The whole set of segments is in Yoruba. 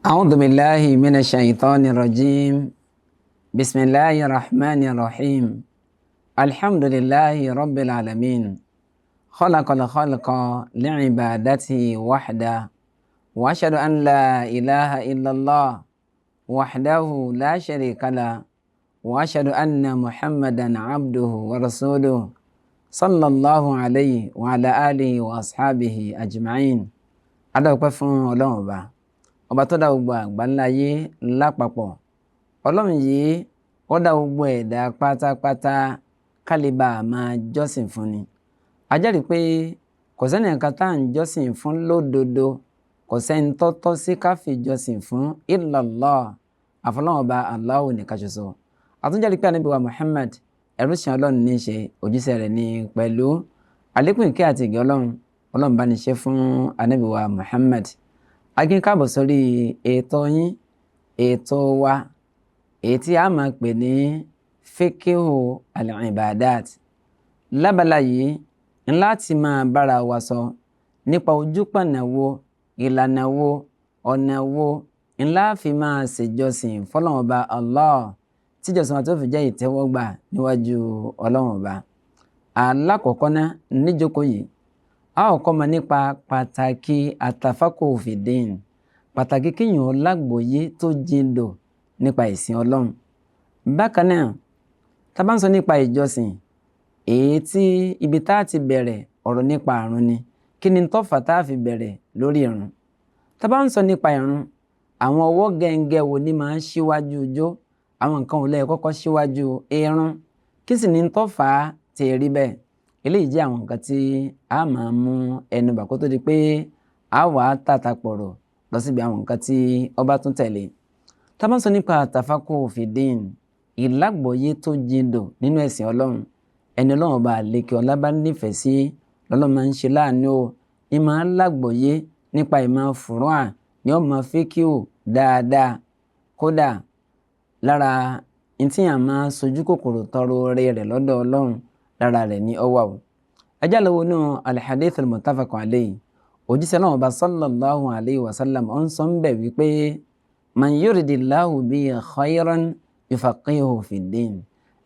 أعوذ بالله من الشيطان الرجيم. بسم الله الرحمن الرحيم. الحمد لله رب العالمين. خلق الخلق لعبادته وحده، وأشهد أن لا إله إلا الله وحده لا شريك له، وأشهد أن محمدا عبده ورسوله صلى الله عليه وعلى آله وأصحابه أجمعين. adọ́pẹ́ fún Ọlọ́run ọba tó dá gbogbo àgbáńlá ayé lápapọ̀. Ọlọ́run yìí ó dá gbogbo ẹ̀dá pátápátá kálíbà máa jọ́sìn fún ni. A jẹ́rìí pé kò sẹ́ni kan tá à ń jọ́sìn fún lódodo, kò sẹ́ni tó tọ́ sí ká fi jọ́sìn fún illallah, àfọlọ́run ọba Allahu nìkan ṣoṣo. A tún jẹ́rìí pé Ànábì wa Muhammad ẹrú sìn Ọlọ́run ní í ṣe, òjíṣẹ́ rẹ̀ ní pẹ̀lú. Àlékún ìkẹ́ àti ìgẹ́ Ọlọ́run bá ní ṣe fún Ànábì wa Muhammad. A kí n káàbọ̀ sórí ètò yín, ètò wa, èyí tí a máa pè ní Fiqhu al-Ibadat. Lábala yìí láti máa bára wa sọ nípa ojúpọ̀nà wo, ìlànà wo, ọ̀nà wo ńlá fi máa ṣèjọsìn fọ́lọ́run ọba Allah, tíjọsìn wa tó fi jẹ́ ìtẹ́wọ́gbà níwájú Ọlọ́run ọba. Alákọ̀ọ́kọ́ ná níjókòó yìí, a ó kọ́ mọ̀ nípa pàtàkì àtàfàkù fìdín, pàtàkì kíyàn lágbòye tó jíndò nípa ìsìn Ọlọ́run. Bákan náà, tá bá ń sọ nípa ìjọsìn, èyí tí ibi tá ti bẹ̀rẹ̀ ọ̀rọ̀ nípa ìrun ni, kí ni tó fà tá fi bẹ̀rẹ̀ lórí ìrun. Tá bá ń sọ nípa ìrun, àwọn ọwọ́ gẹ́ngẹ́ wo ni máa ń ṣíwájú ijó, àwọn nǹkan ò lè kọ́kọ́ ṣíwájú ìrun, kí sì ni tó fà á tí rí bẹ́ẹ̀. Eléyìí jẹ́ àwọn nǹkan tí a máa mú ẹnu bà kó tó di pé a wà á tàtàpọ̀rọ̀ lọ síbi àwọn nǹkan tí ọba tún tẹ̀lé. Tá bá ń sọ nípa àtàfàkù fìdín, ìlágbọ̀yé tó jíndò nínú ẹ̀sìn Ọlọ́run, ẹni Ọlọ́run ọba àlékè ọlá bá nífẹ̀ẹ́ sí lọ́lọ́run máa ń ṣe láàánú o. Ìmọ̀ lágbọ̀yé nípa ìmọ̀ fùrúà ni ó máa fíkíù dáadáa. Kódà lára ntí à máa sojú kòkòrò tọrọ oore rẹ̀ lọ́dọ̀ Ọlọ́run, lára rẹ̀ ní ọwọ́ o. Ẹjá lọ́wọ́ nínú al-hadith al-muttafaq alayhi, òjíṣẹ́ náà ọba sallallahu alayhi wa sallam ó ń sọ ń bẹ̀ wípé man yuridillahu bihi khayran yufaqihu fid-din.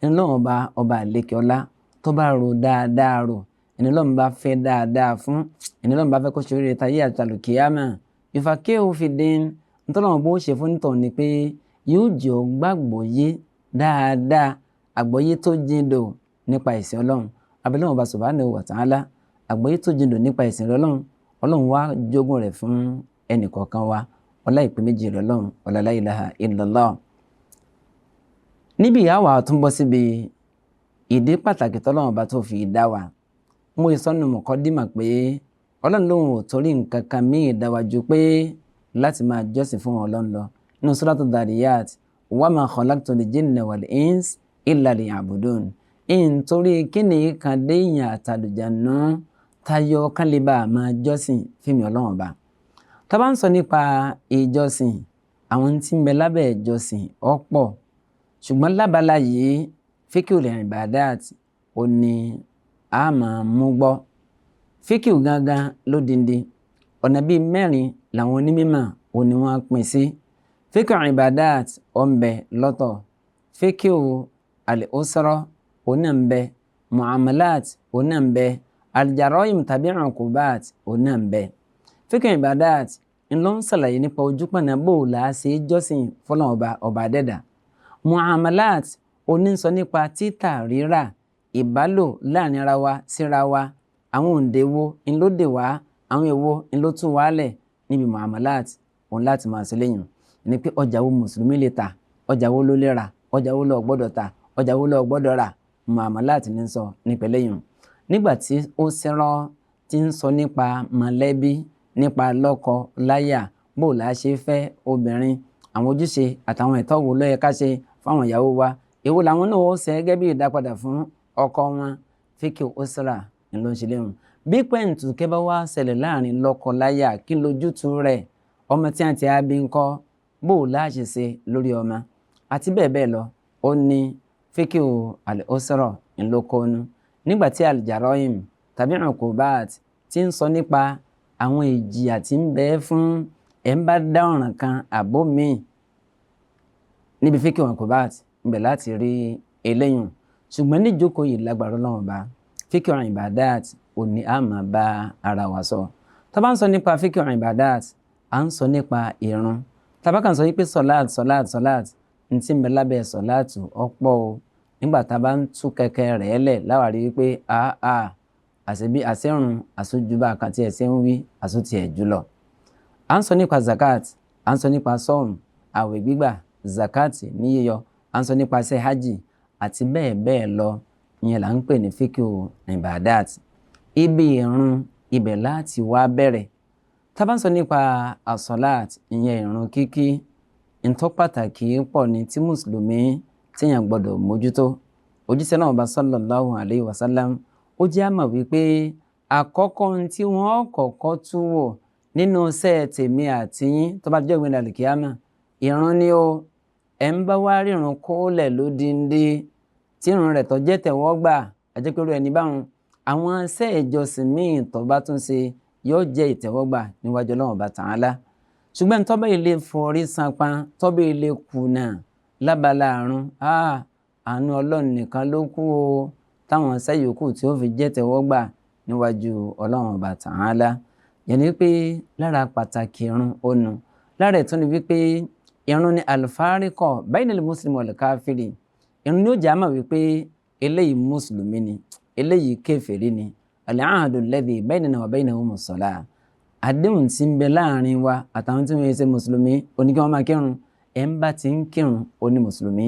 ẹni lọ́wọ́ ọba àlékè ọlá tó bá ro dáadáa rò, ẹni lọ́wọ́ bá fẹ́ dáadáa fún, ẹni lọ́wọ́ bá fẹ́ kó ṣe oríire tayé àti àlùkìyámà, yufaqihu fid-din. ntọ́lọ́wọ́ bó ṣe fún nítọ̀ ni pé yóò jẹ́ ó gbàgbọ́yé dáadáa, àgbọ́yé tó jíndò nípa ìsìn Ọlọ́run. Abẹ́lẹ́ ọba subhanahu wa ta'ala, àgbọ́yé tó jíndò nípa ìsìn Ọlọ́run wá jogún rẹ̀ fún ẹnì kọ̀ọ̀kan wa, ọlá ìpè méjì rẹ̀ Ọlọ́run, ọlá la ilaha illallah. Níbi ìyá wa tún bọ́ síbi ìdí pàtàkì tọ́lọ́run ọba tó fi dá wa. Mo ìsọnù mọ̀kọ́dímà pé Ọlọ́run lòun ò torí nǹkan kan míì dá wa ju pé láti máa jọ́sìn fún Ọlọ́run lọ. Nínú Suratul Dhariyat, wa ma khalaqtul jinna wal ins illa liya'budun. Nítorí kíni kan déèyàn àtàlùjànnú tayọ kálíbà máa jọ́sìn fíìmù Ọlọ́run ọba. Tá bá ń sọ nípa ìjọsìn, àwọn tí ń bẹ lábẹ́ ìjọsìn ọ̀pọ̀, ṣùgbọ́n lábala yìí Fiqhul Ibadat ò ní a máa mú gbọ́. Fíkìú gangan lódindi ọ̀nà bíi mẹ́rin làwọn onímọ̀ ò ní wọ́n pín sí. Fiqhul Ibadat ó ń bẹ lọ́tọ̀, Fiqhu al-Usra òun náà ń bẹ, Mu'amalat òun náà ń bẹ, al-Jarā'im tàbí Uqubat òun náà ń bẹ. Fiqhul Ibadat ń lọ ń ṣàlàyé nípa ojúpọ̀nà bó la ṣe jọ́sìn fọ́lọ́run ọba adẹ́dà. Mu'amalat òun ń sọ nípa títà rírà, ìbálò láàrin ara wa síra wa, àwọn òǹdè wo ń ló dè wá, àwọn èwo ń ló tún wálẹ̀ níbi Mu'amalat òun láti máa ṣe lẹ́yìn. Ní pé ọjà wo mùsùlùmí lè tà, ọjà wo ló lè rà, ọjà wo ló gbọ́dọ̀ tà, ọjà wo ló gbọ́dọ̀ rà, Mu'amalat ní sọ nípa lẹ́yìn. Nígbà tí ó sẹ́rọ̀ tí ń sọ nípa mọ̀lẹ́bí, nípa lọ́kọ láyà, bó la ṣe fẹ́ obìnrin, àwọn ojúṣe àtàwọn ẹ̀tọ́ wo ló yẹ ká ṣe fáwọn ìyàwó wa, èwo làwọn náà ó ṣe gẹ́gẹ́ bí ìdápadà fún ọkọ wọn. Fiqhul Usra ń lọ ṣe lẹ́yìn. Bí pẹ́ǹtù kẹ́ bá wá ṣẹlẹ̀ láàrin lọ́kọ láyà, kí lójútu rẹ̀, ọmọ tí àti àbí ń kọ́, bó la ṣe ṣe lórí ọmọ, àti bẹ́ẹ̀ bẹ́ẹ̀ lọ. Ó ní Fiqhu al-Usra ń lọ kọ́nu. Nígbà tí al-Jarā'im tàbí Uqubat tí ń sọ nípa àwọn ìjìyà tí ń bẹ fún ẹ̀ ń bá dá ọ̀ràn kan àbó míì níbi fíkì wọn kò bá ibẹ̀ láti rí eléyìn. Ṣùgbọ́n níjókòó yìí lágbára Ọlọ́run Ọba fíkì ọ̀ràn ìbàdàt òní a máa bá ara wa sọ. Tá bá ń sọ nípa fíkì ọ̀ràn ìbàdàt à ń sọ nípa ìrun. Tá bá kàn sọ wípé sọ̀láàt ní tí ń bẹ lábẹ́ sọ̀láàtù ọ̀pọ̀ o. Nígbà tá bá ń tú kẹ̀kẹ́ rẹ̀ lẹ̀ láwárí wípé àṣebí àṣẹrun àṣojúbà kan tí ẹ ṣe ń wí àṣotì ẹ̀ jùlọ. À ń sọ nípa zakat, à ń sọ nípa sọ́ọ̀m, àwẹ̀ gbígbà, zakat ní yíyọ, à ń sọ nípa iṣẹ́ hajj àti bẹ́ẹ̀ bẹ́ẹ̀ lọ. Ìyẹn là ń pè ní fíkì ìbàdàt. Ibi ìrun ibẹ̀ láti wá bẹ̀rẹ̀. Tá bá ń sọ nípa àsọ̀láàt ìyẹn ìrun kíkí ntọ́ pàtàkì pọ̀ ní tí mùsùlùmí tíyàn gbọ́dọ̀ mójútó. Òjíṣẹ́ náà bá sallallahu alayhi wa sallam ó jẹ́ àmọ̀ wípé àkọ́kọ́ tí wọ́n kọ́kọ́ tú wò nínú iṣẹ́ tèmi àti yín tó bá jẹ́ ìgbìnà àlìkíyàmà ìrun ni ó. Ẹ̀ ń bá wá rírun kólẹ̀ lódindi tí ìrun rẹ̀ tó jẹ́ tẹ̀wọ́gbà àjẹpẹ́rú ẹni báwọn àwọn iṣẹ́ ìjọsìn míì tó bá tún ṣe yóò jẹ́ ìtẹ̀wọ́gbà níwájú Ọlọ́run bá Ta'ala. Ṣùgbọ́n tọ́bẹ̀ ilé forí sanpa tọ́bẹ̀ ilé kùnà lábala àrùn àánú Ọlọ́run nìkan ló kù o táwọn iṣẹ́ yòókù tí ó fi jẹ́ tẹ̀wọ́gbà níwájú Ọlọ́run bá Ta'ala. Yẹn ni wípé lára pàtàkì ìrun ònu lára ẹ̀ tún ni wípé ìrun ni al-fariqa bayna al-muslimi wal-kafiri. Ìrun ni ó jẹ́ àmọ̀ wípé eléyìí mùsùlùmí ni eléyìí kèfèrí ni. Al-ahdu alladhi baynana wa baynahumu s-salah. Àdéhùn tí ń bẹ láàrin wa àtàwọn tí wọ́n ṣe mùsùlùmí oní kí wọ́n máa kírun. Ẹ̀ ń bá ti ń kírun oní mùsùlùmí.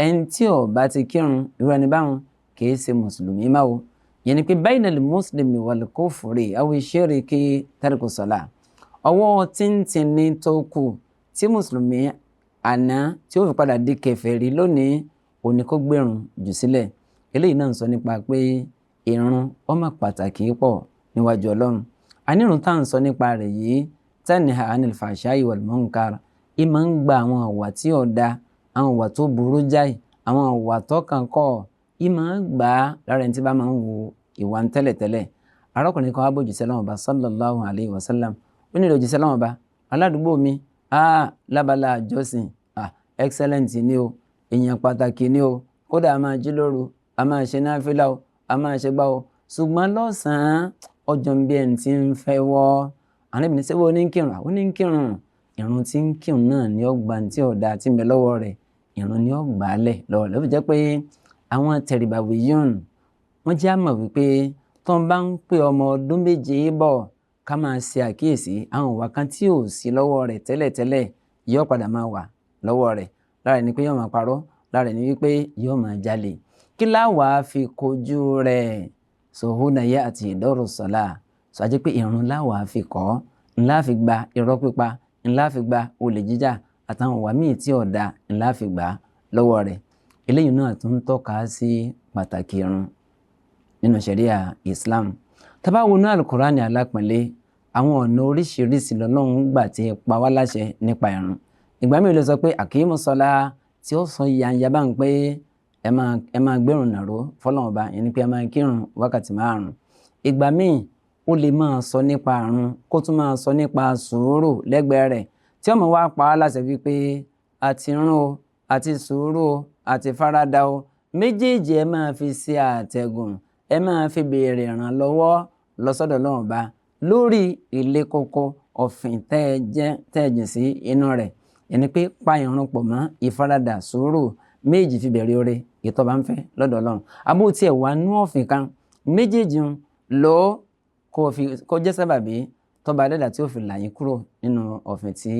Ẹn tí ò bá ti kírun irú ẹni báwọn kìí ṣe mùsùlùmí máa o. Yẹn ni pé baynal muslimi wal kufri aw shirki tarku salah. Ọwọ́ tíntín ní tó kù tí mùsùlùmí àná tí ó fi padà di kèfèrí lónìí òní kó gbérun jù sílẹ̀. Eléyìí náà ń sọ nípa pé ìrun ó máa pàtàkì pọ̀ níwájú Ọlọ́run. Ànírun tá à ń sọ nípa rẹ̀ yìí tanha anil fahsha'i wal munkar. Ìmọ̀ ń gba àwọn àwà tí ò da àwọn àwà tó burú jáì àwọn àwà tó kàn kọ́ ìmọ̀ ń gbà á lára ẹni tí bá máa ń wo ìwà ń tẹ́lẹ̀tẹ́lẹ̀. Arákùnrin kan wá bó òjíṣẹ́ Ọlọ́run Ọba sallallahu alayhi wa sallam ó nílò òjíṣẹ́ Ọlọ́run Ọba aládùúgbò mi lábala àjọsìn excellent ni o èèyàn pàtàkì ni o kódà a máa jí lóru a máa ṣe náfìlà o a máa ṣe gbá o ṣùgbọ́n lọ́sàn-án ọjọ́ ń bí ẹni tí ń fẹ́ wọ́ Ànábì ní sẹ́wọ́ oníkírun àwọn oníkírun ìrun tí ń kírun náà ni ó gba tí ọ̀dà tí ń bẹ lọ́wọ́ rẹ̀ ìrun ni ó gbà á lẹ̀ lọ́wọ́ rẹ̀. Ó fi jẹ́ pé àwọn tẹ̀rìbàwì yún wọ́n jẹ́ àmọ̀ wípé tó ń bá ń pè ọmọ ọdún méje bọ̀ ká máa ṣe àkíyèsí àwọn ìwà kan tí ò sí lọ́wọ́ rẹ̀ tẹ́lẹ̀tẹ́lẹ̀ yóò padà máa wà lọ́wọ́ rẹ̀. Lára ẹni pé yóò máa parọ́ lára ẹni wípé yóò máa jalè. Kí láwàá fi kojú rẹ̀ sòhúnà yẹ àti ìdọ́rù sọ́lá sọ ajẹ́ pé ìrun láwàá fi kọ́ ńlá fi gba irọ́ pípa ńlá fi gba olè jíjà àtàwọn ìwà míì tí ọ̀dà ńlá fi gbà lọ́wọ́ rẹ̀. Eléyìí náà tún tọ́ka sí pàtàkì ìrun nínú ṣẹ̀ríà Islam. Tá bá wo inú Al-Qur'ani alápọ̀nlé àwọn ọ̀nà oríṣiríṣi lọ́lọ́run gbà tí pa wá láṣẹ nípa ìrun. Ìgbà míì ló sọ pé àkíyèmú sọlá tí ó sọ yanya bá ń pé ẹ máa gbérùn nàró fọ́lọ́run Ọba yẹn ni pé ẹ máa kírun wákàtí 5. Ìgbà míì ó lè máa sọ nípa àrùn kó tún máa sọ nípa sùúrù lẹ́gbẹ̀ẹ́ rẹ̀ tí ọmọ wa pa á láṣẹ wípé àti rún o àti sùúrù o àti faradà o méjèèjì ẹ máa fi ṣe àtẹ̀gùn ẹ máa fi béèrè ìrànlọ́wọ́ lọ́sọ́dọ̀ Ọlọ́run Ọba lórí ilé kókó ọ̀fìn tẹ́ẹ̀jìn sí inú rẹ̀ ẹni pé pa ìrun pọ̀ mọ́ ìfaradà sùúrù méjì fi bẹ̀rẹ̀ oore ìtọ́ bá ń fẹ́ lọ́dọ̀ Ọlọ́run. Abó tiẹ̀ wà nú ọ̀fìn kan méjèèjì lọ kó jẹ́ sábàbí tọ́ba adẹ́dà tí ó fi là yín kúrò nínú ọ̀fìn tí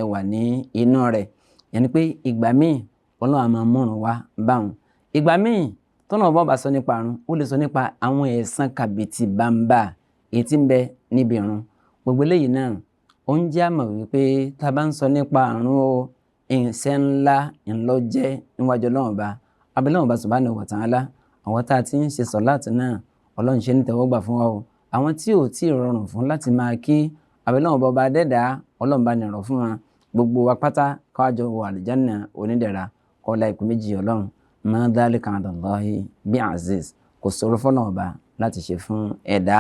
ẹ wà ní inú rẹ̀. Yẹn ni pé ìgbà míì Ọlọ́run á máa múrun wá báwọn. Ìgbà míì tọ́nà ọba bá sọ nípa àrùn ó lè sọ nípa àwọn ẹ̀san kàbìtì bàǹbà èyí tí ń bẹ níbi ìrun. Gbogbo eléyìí náà ó ń jẹ́ àmọ̀ wípé tá a bá ń sọ nípa àrùn o ìṣẹ́ ńlá ńlọ́jẹ́ níwájú Ọlọ́run Ọba abẹ́lẹ́wọ̀n Ọba subhanahu wa ta'ala àwọn tá a ti ń ṣe sọ̀láàtì náà Ọlọ́run ṣe ní tẹ́wọ́gbà fún wa o. Àwọn tí ò tí ì rọrùn fún láti máa kí abẹ́lẹ́wọ̀n Ọba dẹ́dàá Ọlọ́run bá nìrọ̀ fún wa gbogbo wa pátá káwájọ wọ àlùjánnà onídẹ̀ra kọ́lá ikú méjì Ọlọ́run ma dhalika 'ala Allahi bi aziz kò sọ̀rọ̀ fọ́lọ́run Ọba láti ṣe fún ẹ̀dá.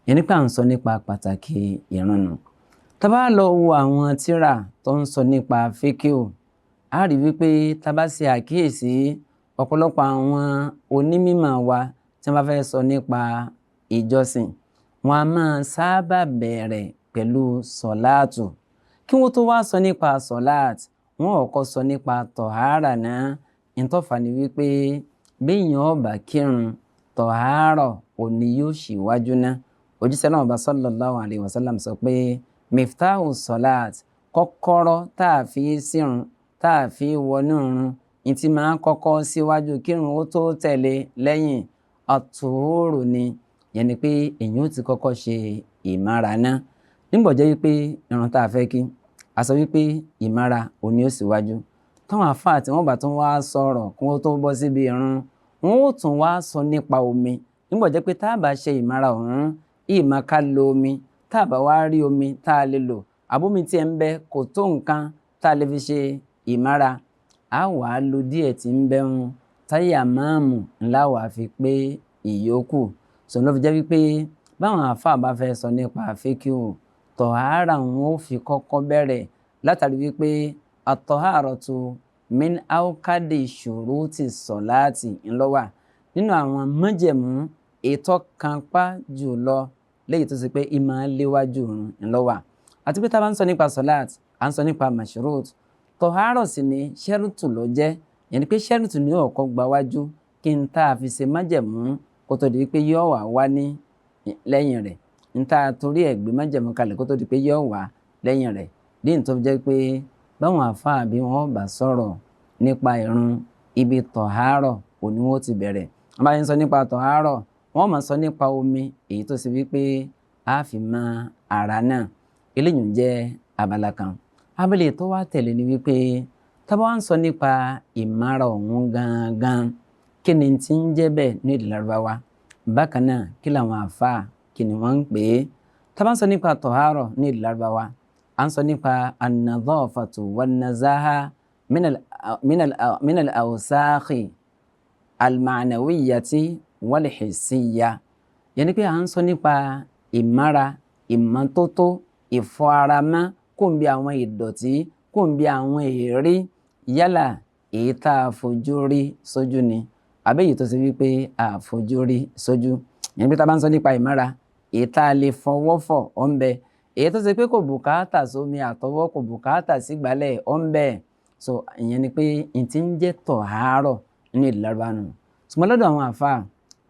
Yẹn nípa à ń sọ nípa pàtàkì ìrun nù. tá bá lọ wo àwọn tírà tó ń sọ nípa fíkíù, a rí wípé tá bá ṣe àkíyèsí ọ̀pọ̀lọpọ̀ àwọn onímímọ̀ wa tí wọ́n bá fẹ́ sọ nípa ìjọsìn, wọn a máa sábà bẹ̀rẹ̀ pẹ̀lú sọ̀láàtù. Kí wọ́n tó wá sọ nípa sọ̀láàtù, wọ́n ó kọ́kọ́ sọ nípa tọ̀hárà náà. Ìtọ́fà ni wípé béèyàn ó bá kírun, tọ̀hárọ̀ òní yóò ṣíwájú ná. Òjíṣẹ́ náà sallallahu alaihi wasallam sọ pé miftahu sọ̀láàt, kọ́kọ́rọ́ tá a fi sírun, tá a fi wọnú ìrun, ìtì máa ń kọ́kọ́ síwájú kírun ó tó tẹ̀lé lẹ́yìn àtòhóró ni. Yẹn ni pé èyàn ó ti kọ́kọ́ ṣe ìmára náà. Nígbà jẹ́ wípé ìrun tá a fẹ́ kí, a sọ wípé ìmára òní ó síwájú. Táwọn àfáà tí wọ́n bá tún wá sọ̀rọ̀ kí wọ́n tó bọ́ síbi ìrun, wọ́n ó tún wá sọ nípa omi. Nígbà jẹ́ pé tá a bá ṣe ìmára ọ̀hún, ìmọ̀ ká lo omi, tá a bá wá rí omi tá a lè lò, àbómi tí ẹ ń bẹ kò tó nǹkan tá a lè fi ṣe ìmára, a wà á lo díẹ̀ tí ń bẹ ń táyà máàmù ńlá wà á fi pé ìyókù. Sọ̀rọ̀ ló fi jẹ́ wípé báwọn àfáà bá fẹ́ sọ nípa fíkíù, tọ̀hárà wọn ó fi kọ́kọ́ bẹ̀rẹ̀ látàrí wípé àtọ̀háratu min aukadi shuruti sọ̀láàtì ńlọ́wà nínú àwọn májẹ̀mú ètò kanpá jùlọ léyìí tó ṣe pé ìmọ̀ léwájú ńlọ́wà. Àti pé tá a bá ń sọ nípa sọ̀láàtì, à ń sọ nípa mashrut. Tọ̀hárọ̀ sì ni ṣẹ́rùtù ló jẹ́, yẹn ni pé ṣẹ́rùtù ni yóò kọ́ gba wájú kí n tá a fi ṣe májẹ̀mú kó tó di pé yóò wá ní lẹ́yìn rẹ̀. N tá a torí ẹ̀ gbé májẹ̀mú kalẹ̀ kó tó di pé yóò wá lẹ́yìn rẹ̀. Díẹ̀ tó jẹ́ pé báwọn àfáà bí wọ́n bá sọ̀rọ̀ nípa ìrun, ibi tọ̀hárọ̀ òní wọ́n ti bẹ̀rẹ̀. Wọ́n bá ń sọ nípa tọ̀hárọ̀, wọ́n máa sọ nípa omi èyí tó ṣe wípé a fi mọ ara náà. Eléyìí jẹ́ abala kan. Abala tó wá tẹ̀lé ni wípé tá bá wá ń sọ nípa ìmára ọ̀hún gangan, kí ni tí ń jẹ́ bẹ́ẹ̀ ní èdè Lárúbáwá? Bákan náà, kí làwọn àfáà kí ni wọ́n ń pè é? Tá bá ń sọ nípa tọ̀hárọ̀ ní èdè Lárúbáwá, à ń sọ nípa an-nadhafatu wan-nazaha min al-awsakhi al-ma'nawiyyati wal-hissiyya. Yẹn ni pé à ń sọ nípa ìmára, ìmọ́tótó, ìfọ ara mọ́ kó ń bí àwọn ìdọ̀tí, kó ń bí àwọn èérí, yálà èyí tá a fojú rí sójú ni àbí èyí tó ṣe wípé a fojú rí sójú. Yẹn ni pé tá a bá ń sọ nípa ìmára, èyí tá a lè fọwọ́ fọ̀ ọ́ ń bẹ, èyí tó ṣe pé kò bùkátà sómi àtọwọ́, kò bùkátà sí ìgbálẹ̀ ọ́ ń bẹ. So ìyẹn ni pé n ti ń jẹ́ tọ̀hárọ̀ nínú èdè Lárúbáwá nù. Ṣùgbọ́n lọ́dọ̀ àwọn àfáà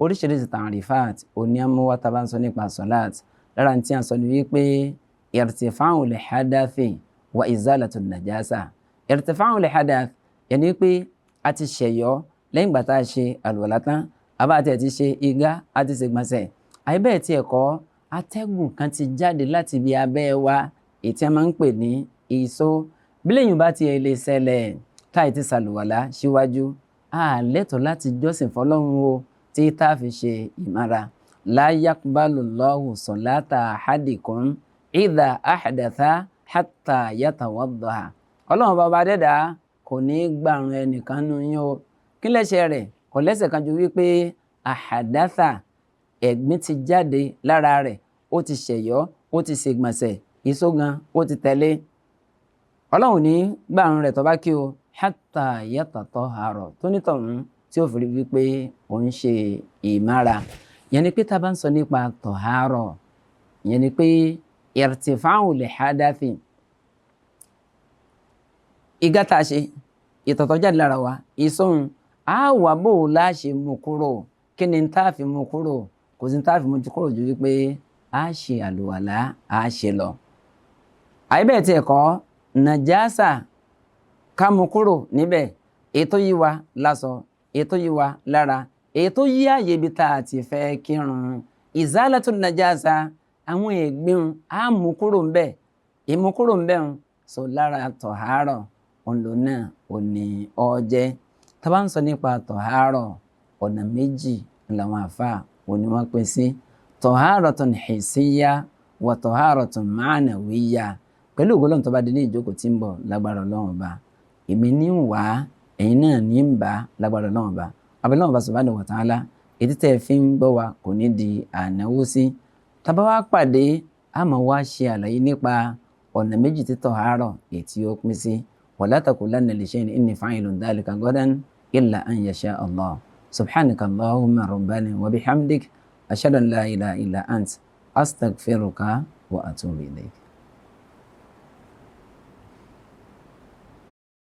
oríṣiríṣi ta'rifat òní àmúwá tá a bá ń sọ nípa sọ̀láàt. Lára tí a sọ ni wípé irtifa'ul hadathi wa izalatul najasa. Irtifa'ul hadath yẹn ni wípé a ti ṣẹ̀yọ́ lẹ́yìn ìgbà tá a ṣe àlùwàlá tán, àbá àti ẹ̀ ti ṣe igá, a ti ṣègbọ̀nsẹ̀. Àìbẹ́ẹ̀ tí ẹ̀kọ́ atẹ́gùn kan ti jáde láti ibi abẹ́ wa èyí tí a máa ń pè ní ìsó. Bí lẹ́yìn bá ti lè ṣẹlẹ̀ táì ti ṣàlùwàlá síwájú, a lẹ́tọ̀ọ́ láti jọ́sìn fọlọ́run o tí tá a fi ṣe ìmára. La yaqbalu Allahu salata ahadikum idha ahdatha hatta yatawaddaha. Ọlọ́run bàbá dẹ́dà kò ní gbàrún ẹnìkan nù yín o. Kí lẹ́sẹ̀ rẹ̀? Kò lẹ́sẹ̀ kan ju wípé ahadatha, ẹ̀gbin ti jáde lára rẹ̀, ó ti ṣẹ̀yọ́, ó ti ṣègbọ̀nsẹ̀, ìṣógan ó ti tẹ̀lé. Ọlọ́run ní gbàrún rẹ̀ tó bá kí o hatta yatatahhara tó nítọ̀hún tí ó fi rí wípé ó ń ṣe ìmára. Yẹn ni pé tá a bá ń sọ nípa tọ̀hárọ̀, yẹn ni pé irtifa'ul hadathi, igá tá a ṣe, ìtọ̀ tó jáde lára wa, ìsóhun, a wà bó o láṣẹ mú kúrò. Kí ni tá a fi mú kúrò? Kò sí tá a fi mú kúrò ju wípé a ṣe àlùwàlá, a ṣe lọ. Àìbẹ́ẹ̀ tí ẹ̀kọ́ nàjásà ká mú kúrò níbẹ̀, ètò yí wa lásọ, ètò yí wa lára, ètò yí àyè ibi tá a ti fẹ́ kírun. Izalatul najasa, àwọn ẹ̀gbin á mú kúrò ńbẹ̀, ìmú kúrò ńbẹ̀ ń so lára tọ̀hárọ̀ òǹlò náà ò ní ọjẹ́. Tá bá ń sọ nípa tọ̀hárọ̀, ọ̀nà méjì làwọn àfáà òní wọ́n pín sí. Tọ̀háratun hissiyya wa tọ̀háratun ma'nawiyya. Pẹ̀lú ògbólóhùn tó bá di ní ìjókòó tí ń bọ̀ lágbára Ọlọ́run bá, èmi ní ń wá, ẹ̀yin náà ní ń bá lágbára Ọlọ́run bá. Ọlọ́run bá subhanahu wa ta'ala, ètí tẹ́ fi ń gbọ́ wa kò ní di ànáwó sí. Tá bá wá pàdé, a máa wá ṣe àlàyé nípa ọ̀nà méjì tí tọ̀hárọ̀ èyí tí ó pín sí. wala taqulanna li shay'in inni fa'ilun dhalika ghadan illa an yasha Allah. subhanaka Allahumma rabbana wa bihamdik ashhadu an la ilaha illa ant astaghfiruka wa atubu ilayk.